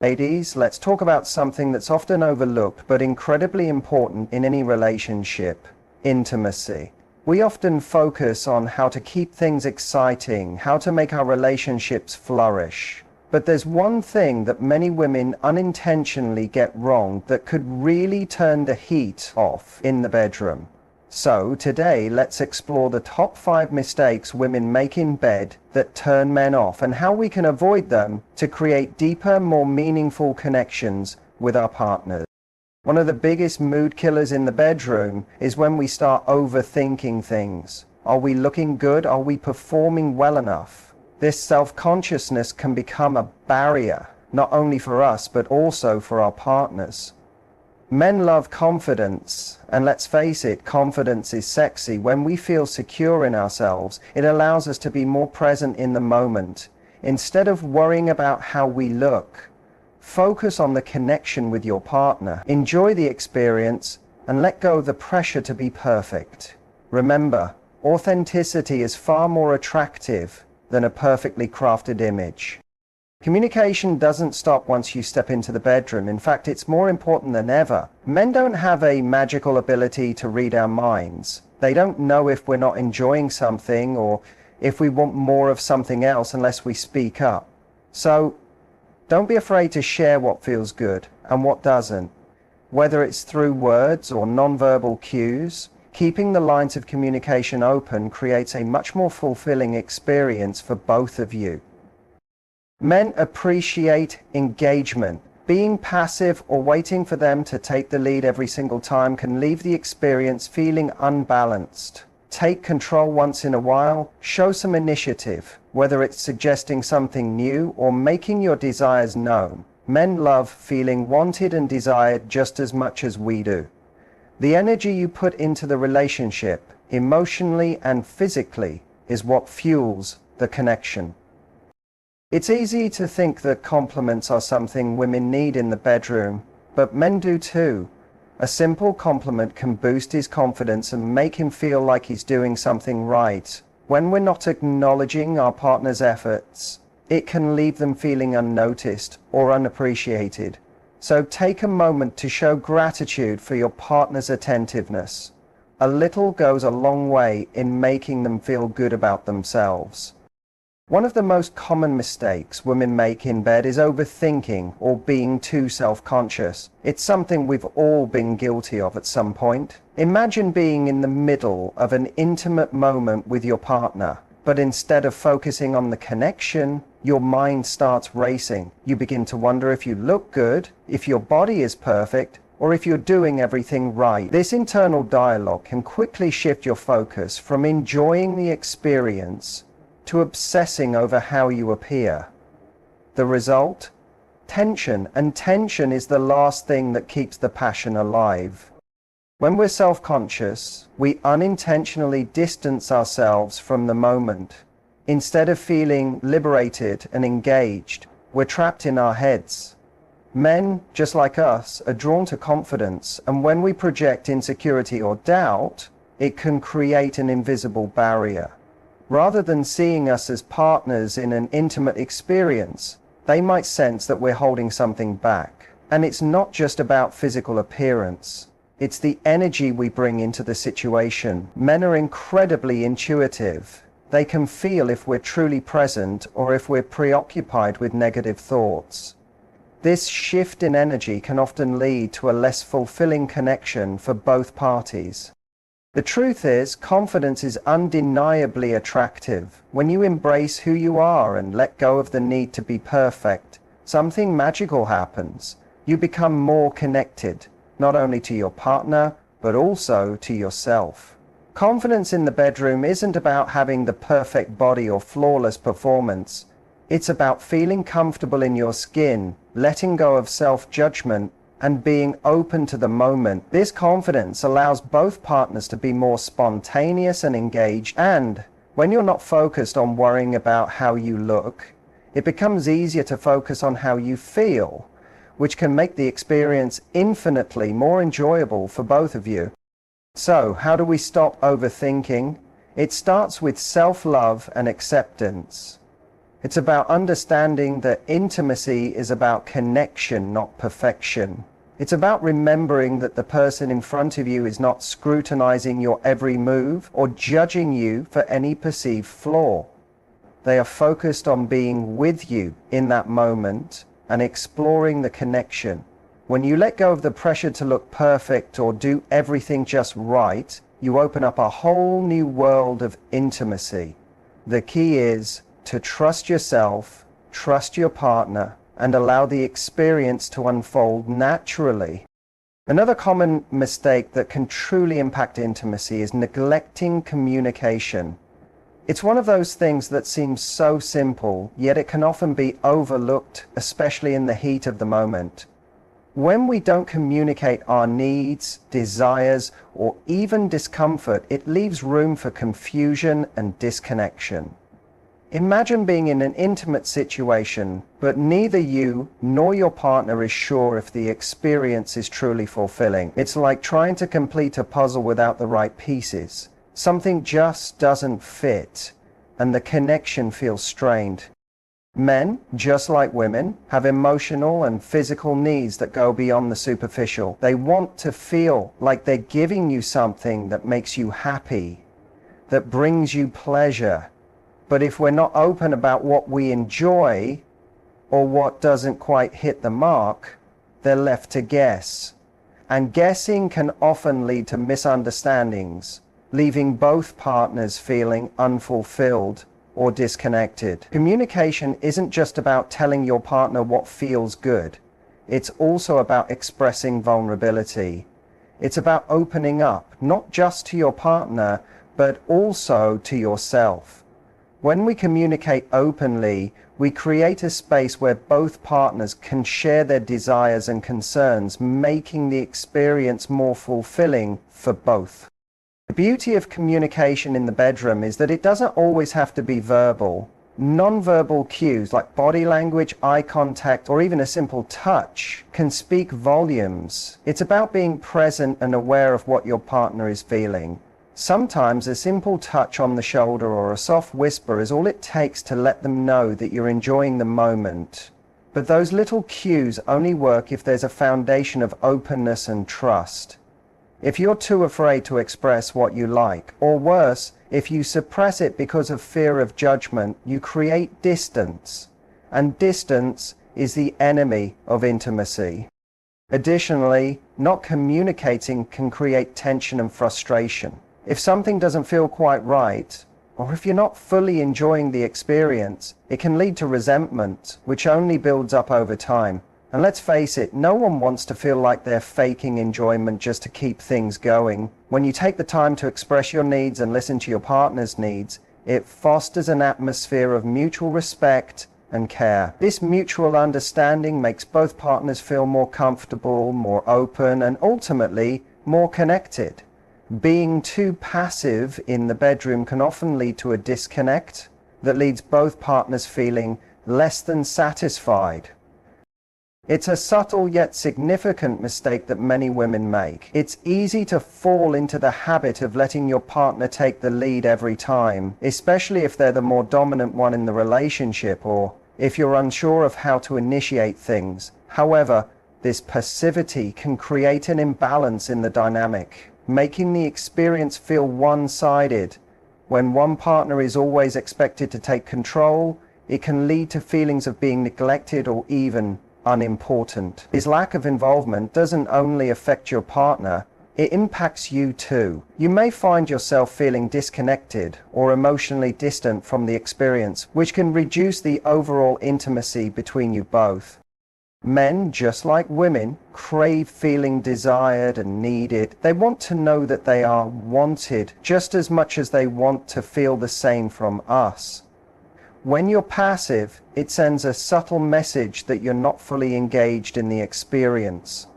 Ladies, let's talk about something that's often overlooked but incredibly important in any relationship: intimacy. We often focus on how to keep things exciting, how to make our relationships flourish. But there's one thing that many women unintentionally get wrong that could really turn the heat off in the bedroom. So today, let's explore the top 5 mistakes women make in bed that turn men off and how we can avoid them to create deeper, more meaningful connections with our partners. One of the biggest mood killers in the bedroom is when we start overthinking things. Are we looking good? Are we performing well enough? This self-consciousness can become a barrier, not only for us, but also for our partners. Men love confidence, and let's face it, confidence is sexy. When we feel secure in ourselves, it allows us to be more present in the moment. Instead of worrying about how we look, focus on the connection with your partner. Enjoy the experience and let go of the pressure to be perfect. Remember, authenticity is far more attractive than a perfectly crafted image. Communication doesn't stop once you step into the bedroom. In fact, it's more important than ever. Men don't have a magical ability to read our minds. They don't know if we're not enjoying something or if we want more of something else unless we speak up. So, don't be afraid to share what feels good and what doesn't. Whether it's through words or nonverbal cues, keeping the lines of communication open creates a much more fulfilling experience for both of you. Men appreciate engagement. Being passive or waiting for them to take the lead every single time can leave the experience feeling unbalanced. Take control once in a while. Show some initiative, whether it's suggesting something new or making your desires known. Men love feeling wanted and desired just as much as we do. The energy you put into the relationship, emotionally and physically, is what fuels the connection. It's easy to think that compliments are something women need in the bedroom, but men do too. A simple compliment can boost his confidence and make him feel like he's doing something right. When we're not acknowledging our partner's efforts, it can leave them feeling unnoticed or unappreciated. So take a moment to show gratitude for your partner's attentiveness. A little goes a long way in making them feel good about themselves. One of the most common mistakes women make in bed is overthinking or being too self-conscious. It's something we've all been guilty of at some point. Imagine being in the middle of an intimate moment with your partner, but instead of focusing on the connection, your mind starts racing. You begin to wonder if you look good, if your body is perfect, or if you're doing everything right. This internal dialogue can quickly shift your focus from enjoying the experience to obsessing over how you appear. The result? Tension, and tension is the last thing that keeps the passion alive. When we're self-conscious, we unintentionally distance ourselves from the moment. Instead of feeling liberated and engaged, we're trapped in our heads. Men, just like us, are drawn to confidence, and when we project insecurity or doubt, it can create an invisible barrier. Rather than seeing us as partners in an intimate experience, they might sense that we're holding something back. And it's not just about physical appearance. It's the energy we bring into the situation. Men are incredibly intuitive. They can feel if we're truly present or if we're preoccupied with negative thoughts. This shift in energy can often lead to a less fulfilling connection for both parties. The truth is, confidence is undeniably attractive. When you embrace who you are and let go of the need to be perfect, something magical happens. You become more connected, not only to your partner, but also to yourself. Confidence in the bedroom isn't about having the perfect body or flawless performance. It's about feeling comfortable in your skin, letting go of self-judgment, and being open to the moment. This confidence allows both partners to be more spontaneous and engaged, and when you're not focused on worrying about how you look, it becomes easier to focus on how you feel, which can make the experience infinitely more enjoyable for both of you. So, how do we stop overthinking? It starts with self-love and acceptance. It's about understanding that intimacy is about connection, not perfection. It's about remembering that the person in front of you is not scrutinizing your every move or judging you for any perceived flaw. They are focused on being with you in that moment and exploring the connection. When you let go of the pressure to look perfect or do everything just right, you open up a whole new world of intimacy. The key is to trust yourself, trust your partner, and allow the experience to unfold naturally. Another common mistake that can truly impact intimacy is neglecting communication. It's one of those things that seems so simple, yet it can often be overlooked, especially in the heat of the moment. When we don't communicate our needs, desires, or even discomfort, it leaves room for confusion and disconnection. Imagine being in an intimate situation, but neither you nor your partner is sure if the experience is truly fulfilling. It's like trying to complete a puzzle without the right pieces. Something just doesn't fit, and the connection feels strained. Men, just like women, have emotional and physical needs that go beyond the superficial. They want to feel like they're giving you something that makes you happy, that brings you pleasure. But if we're not open about what we enjoy or what doesn't quite hit the mark, they're left to guess. And guessing can often lead to misunderstandings, leaving both partners feeling unfulfilled or disconnected. Communication isn't just about telling your partner what feels good. It's also about expressing vulnerability. It's about opening up, not just to your partner, but also to yourself. When we communicate openly, we create a space where both partners can share their desires and concerns, making the experience more fulfilling for both. The beauty of communication in the bedroom is that it doesn't always have to be verbal. Non-verbal cues like body language, eye contact, or even a simple touch can speak volumes. It's about being present and aware of what your partner is feeling. Sometimes a simple touch on the shoulder or a soft whisper is all it takes to let them know that you're enjoying the moment. But those little cues only work if there's a foundation of openness and trust. If you're too afraid to express what you like, or worse, if you suppress it because of fear of judgment, you create distance. And distance is the enemy of intimacy. Additionally, not communicating can create tension and frustration. If something doesn't feel quite right, or if you're not fully enjoying the experience, it can lead to resentment, which only builds up over time. And let's face it, no one wants to feel like they're faking enjoyment just to keep things going. When you take the time to express your needs and listen to your partner's needs, it fosters an atmosphere of mutual respect and care. This mutual understanding makes both partners feel more comfortable, more open, and ultimately more connected. Being too passive in the bedroom can often lead to a disconnect that leaves both partners feeling less than satisfied. It's a subtle yet significant mistake that many women make. It's easy to fall into the habit of letting your partner take the lead every time, especially if they're the more dominant one in the relationship or if you're unsure of how to initiate things. However, this passivity can create an imbalance in the dynamic, making the experience feel one-sided. When one partner is always expected to take control, it can lead to feelings of being neglected or even unimportant. This lack of involvement doesn't only affect your partner, it impacts you too. You may find yourself feeling disconnected or emotionally distant from the experience, which can reduce the overall intimacy between you both. Men, just like women, crave feeling desired and needed. They want to know that they are wanted just as much as they want to feel the same from us. When you're passive, it sends a subtle message that you're not fully engaged in the experience.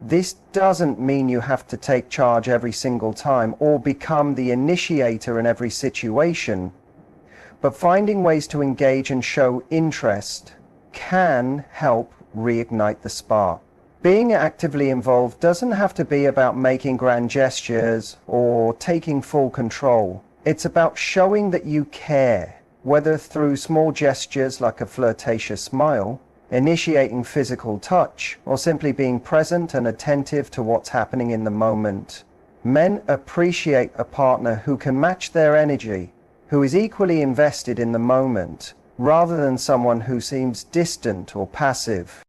This doesn't mean you have to take charge every single time or become the initiator in every situation, but finding ways to engage and show interest can help reignite the spark. Being actively involved doesn't have to be about making grand gestures or taking full control. It's about showing that you care, whether through small gestures like a flirtatious smile, initiating physical touch, or simply being present and attentive to what's happening in the moment. Men appreciate a partner who can match their energy, who is equally invested in the moment, rather than someone who seems distant or passive.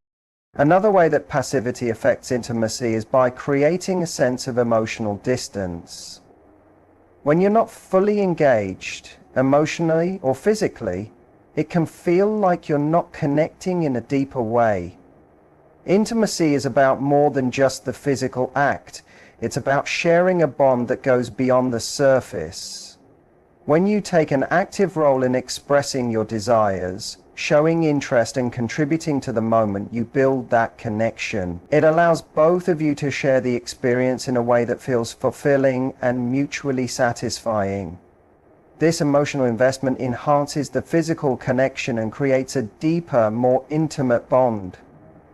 Another way that passivity affects intimacy is by creating a sense of emotional distance. When you're not fully engaged, emotionally or physically, it can feel like you're not connecting in a deeper way. Intimacy is about more than just the physical act. It's about sharing a bond that goes beyond the surface. When you take an active role in expressing your desires, showing interest and contributing to the moment, you build that connection. It allows both of you to share the experience in a way that feels fulfilling and mutually satisfying. This emotional investment enhances the physical connection and creates a deeper, more intimate bond.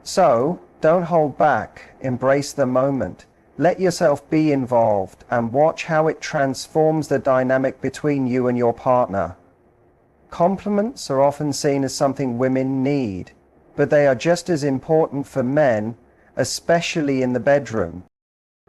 So, don't hold back, embrace the moment. Let yourself be involved and watch how it transforms the dynamic between you and your partner. Compliments are often seen as something women need, but they are just as important for men, especially in the bedroom.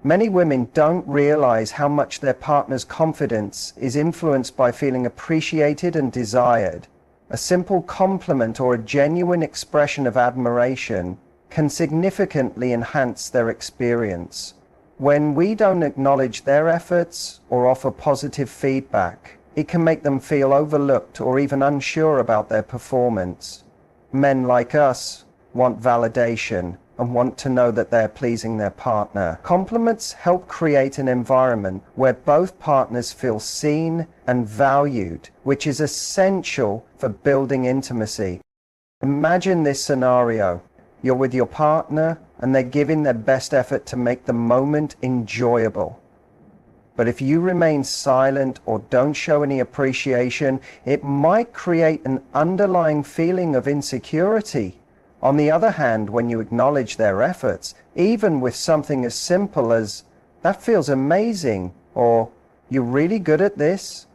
Many women don't realize how much their partner's confidence is influenced by feeling appreciated and desired. A simple compliment or a genuine expression of admiration can significantly enhance their experience. When we don't acknowledge their efforts or offer positive feedback, it can make them feel overlooked or even unsure about their performance. Men like us want validation and want to know that they're pleasing their partner. Compliments help create an environment where both partners feel seen and valued, which is essential for building intimacy. Imagine this scenario. You're with your partner and they're giving their best effort to make the moment enjoyable. But if you remain silent or don't show any appreciation, it might create an underlying feeling of insecurity. On the other hand, when you acknowledge their efforts, even with something as simple as, "That feels amazing," or "You're really good at this,"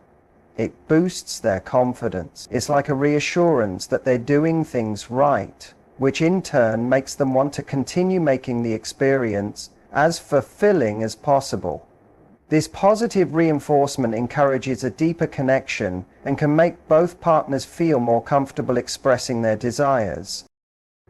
it boosts their confidence. It's like a reassurance that they're doing things right, which in turn makes them want to continue making the experience as fulfilling as possible. This positive reinforcement encourages a deeper connection and can make both partners feel more comfortable expressing their desires.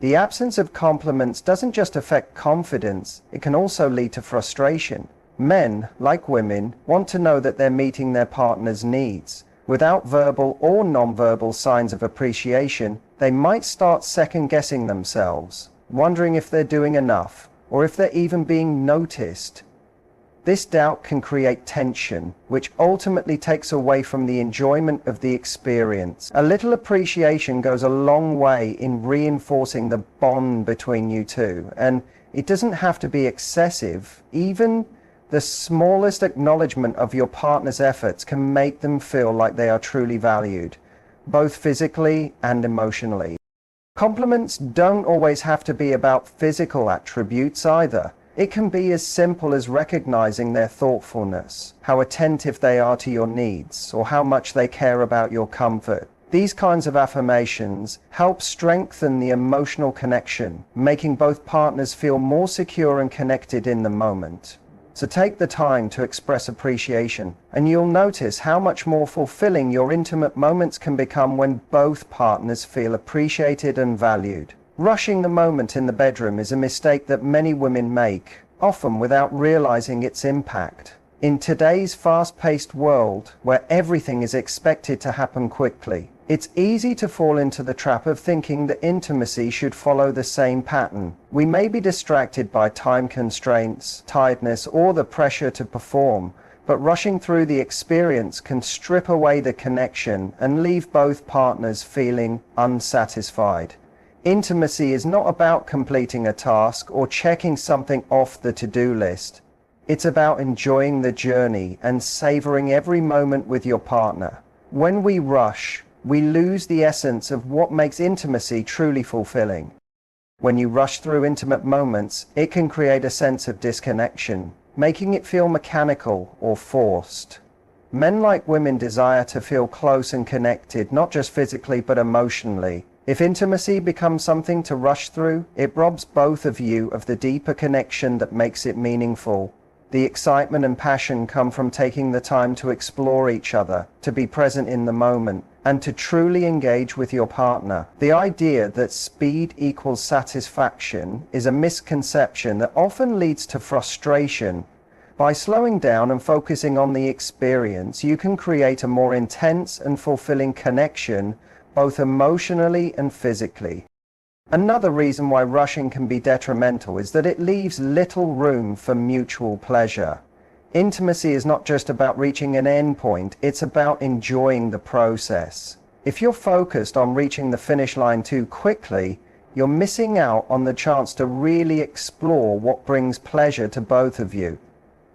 The absence of compliments doesn't just affect confidence, it can also lead to frustration. Men, like women, want to know that they're meeting their partner's needs. Without verbal or non-verbal signs of appreciation, they might start second-guessing themselves, wondering if they're doing enough, or if they're even being noticed. This doubt can create tension, which ultimately takes away from the enjoyment of the experience. A little appreciation goes a long way in reinforcing the bond between you two, and it doesn't have to be excessive. Even the smallest acknowledgement of your partner's efforts can make them feel like they are truly valued, both physically and emotionally. Compliments don't always have to be about physical attributes either. It can be as simple as recognizing their thoughtfulness, how attentive they are to your needs, or how much they care about your comfort. These kinds of affirmations help strengthen the emotional connection, making both partners feel more secure and connected in the moment. So take the time to express appreciation, and you'll notice how much more fulfilling your intimate moments can become when both partners feel appreciated and valued. Rushing the moment in the bedroom is a mistake that many women make, often without realizing its impact. In today's fast-paced world, where everything is expected to happen quickly, it's easy to fall into the trap of thinking that intimacy should follow the same pattern. We may be distracted by time constraints, tiredness, or the pressure to perform, but rushing through the experience can strip away the connection and leave both partners feeling unsatisfied. Intimacy is not about completing a task or checking something off the to-do list. It's about enjoying the journey and savoring every moment with your partner. When we rush, we lose the essence of what makes intimacy truly fulfilling. When you rush through intimate moments, it can create a sense of disconnection, making it feel mechanical or forced. Men, like women, desire to feel close and connected, not just physically but emotionally. If intimacy becomes something to rush through, it robs both of you of the deeper connection that makes it meaningful. The excitement and passion come from taking the time to explore each other, to be present in the moment, and to truly engage with your partner. The idea that speed equals satisfaction is a misconception that often leads to frustration. By slowing down and focusing on the experience, you can create a more intense and fulfilling connection, both emotionally and physically. Another reason why rushing can be detrimental is that it leaves little room for mutual pleasure. Intimacy is not just about reaching an end point, it's about enjoying the process. If you're focused on reaching the finish line too quickly, you're missing out on the chance to really explore what brings pleasure to both of you.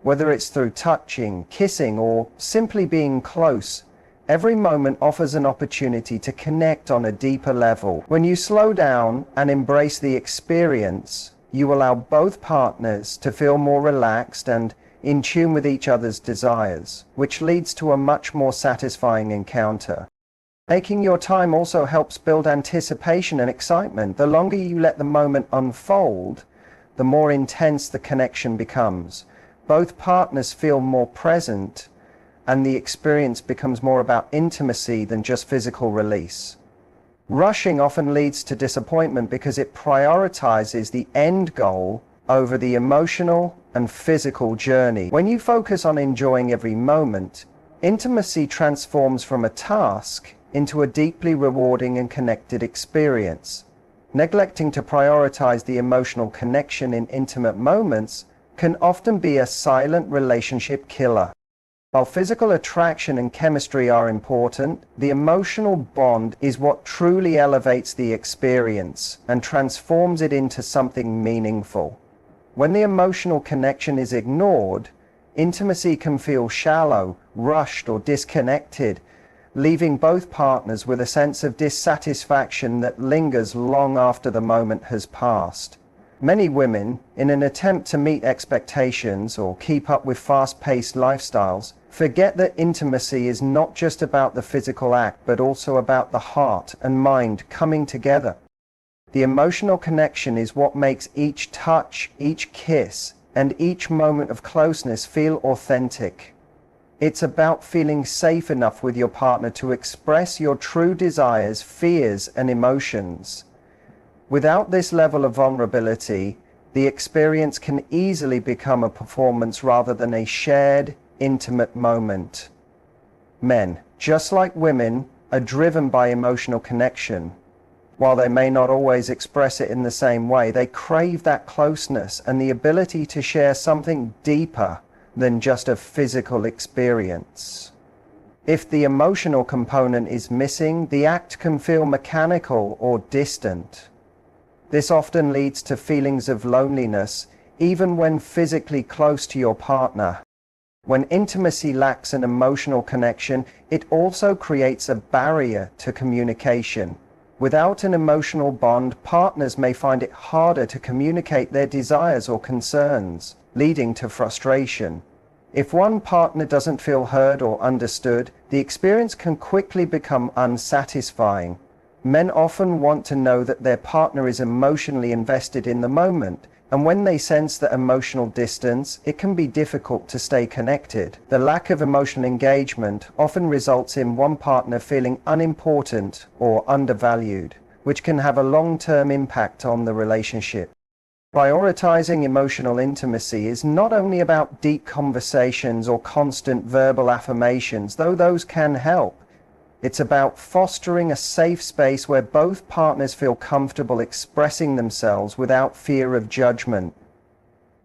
Whether it's through touching, kissing, or simply being close, every moment offers an opportunity to connect on a deeper level. When you slow down and embrace the experience, you allow both partners to feel more relaxed and in tune with each other's desires, which leads to a much more satisfying encounter. Taking your time also helps build anticipation and excitement. The longer you let the moment unfold, the more intense the connection becomes. Both partners feel more present, and the experience becomes more about intimacy than just physical release. Rushing often leads to disappointment because it prioritizes the end goal over the emotional and physical journey. When you focus on enjoying every moment, intimacy transforms from a task into a deeply rewarding and connected experience. Neglecting to prioritize the emotional connection in intimate moments can often be a silent relationship killer. While physical attraction and chemistry are important, the emotional bond is what truly elevates the experience and transforms it into something meaningful. When the emotional connection is ignored, intimacy can feel shallow, rushed, or disconnected, leaving both partners with a sense of dissatisfaction that lingers long after the moment has passed. Many women, in an attempt to meet expectations or keep up with fast-paced lifestyles, forget that intimacy is not just about the physical act, but also about the heart and mind coming together. The emotional connection is what makes each touch, each kiss, and each moment of closeness feel authentic. It's about feeling safe enough with your partner to express your true desires, fears, and emotions. Without this level of vulnerability, the experience can easily become a performance rather than a shared, intimate moment. Men, just like women, are driven by emotional connection. While they may not always express it in the same way, they crave that closeness and the ability to share something deeper than just a physical experience. If the emotional component is missing, the act can feel mechanical or distant. This often leads to feelings of loneliness, even when physically close to your partner. When intimacy lacks an emotional connection, it also creates a barrier to communication. Without an emotional bond, partners may find it harder to communicate their desires or concerns, leading to frustration. If one partner doesn't feel heard or understood, the experience can quickly become unsatisfying. Men often want to know that their partner is emotionally invested in the moment, and when they sense that emotional distance, it can be difficult to stay connected. The lack of emotional engagement often results in one partner feeling unimportant or undervalued, which can have a long-term impact on the relationship. Prioritizing emotional intimacy is not only about deep conversations or constant verbal affirmations, though those can help. It's about fostering a safe space where both partners feel comfortable expressing themselves without fear of judgment.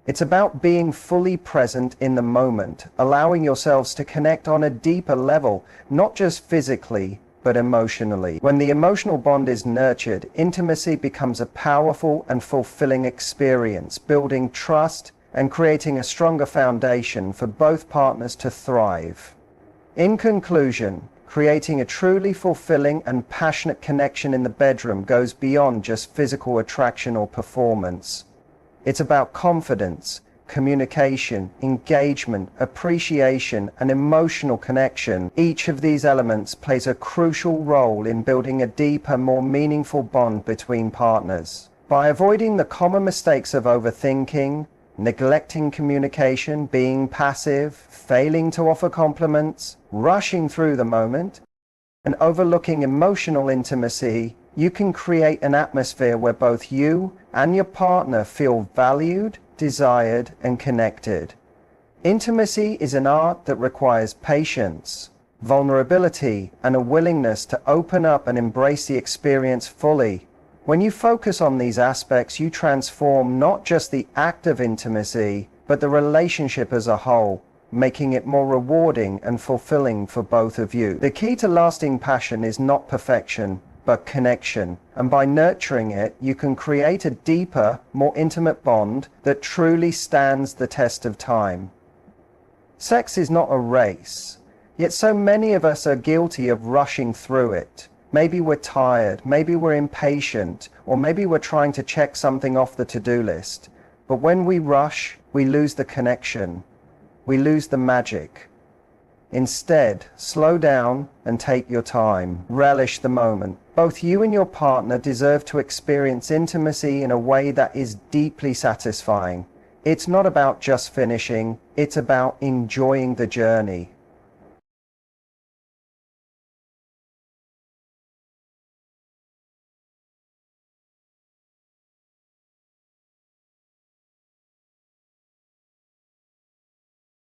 It's about being fully present in the moment, allowing yourselves to connect on a deeper level, not just physically, but emotionally. When the emotional bond is nurtured, intimacy becomes a powerful and fulfilling experience, building trust and creating a stronger foundation for both partners to thrive. In conclusion, creating a truly fulfilling and passionate connection in the bedroom goes beyond just physical attraction or performance. It's about confidence, communication, engagement, appreciation, and emotional connection. Each of these elements plays a crucial role in building a deeper, more meaningful bond between partners. By avoiding the common mistakes of overthinking, neglecting communication, being passive, failing to offer compliments, rushing through the moment, and overlooking emotional intimacy, you can create an atmosphere where both you and your partner feel valued, desired, and connected. Intimacy is an art that requires patience, vulnerability, and a willingness to open up and embrace the experience fully. When you focus on these aspects, you transform not just the act of intimacy, but the relationship as a whole, making it more rewarding and fulfilling for both of you. The key to lasting passion is not perfection, but connection, and by nurturing it, you can create a deeper, more intimate bond that truly stands the test of time. Sex is not a race, yet so many of us are guilty of rushing through it. Maybe we're tired, maybe we're impatient, or maybe we're trying to check something off the to-do list. But when we rush, we lose the connection. We lose the magic. Instead, slow down and take your time. Relish the moment. Both you and your partner deserve to experience intimacy in a way that is deeply satisfying. It's not about just finishing, it's about enjoying the journey.